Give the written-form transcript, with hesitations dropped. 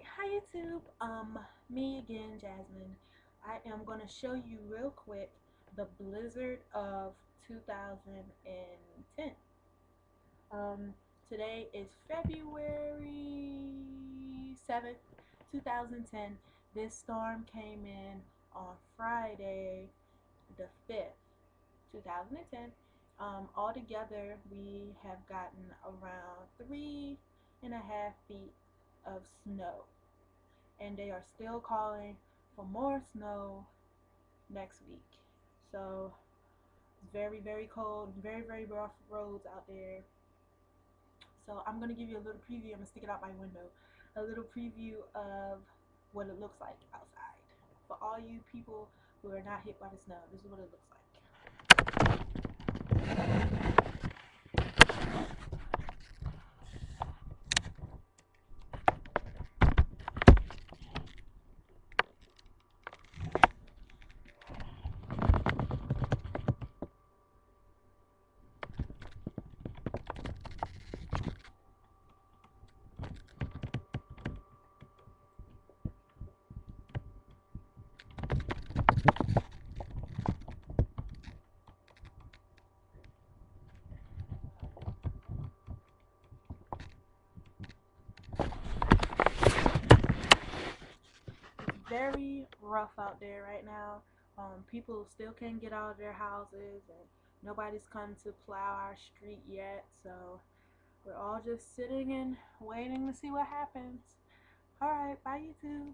Alright, hi YouTube. Me again, Jasmine. I am gonna show you real quick the blizzard of 2010. Um, Today is February 7th, 2010. This storm came in on Friday the 5th, 2010. Altogether, we have gotten around 3.5 feet of snow, and they are still calling for more snow next week. So it's very, very cold, very, very rough roads out there. So I'm gonna give you a little preview. I'm gonna stick it out my window. A little preview of what it looks like outside. For all you people who are not hit by the snow, this is what it looks like. Very rough out there right now. People still can't get out of their houses, and nobody's come to plow our street yet. So we're all just sitting and waiting to see what happens. All right, bye YouTube.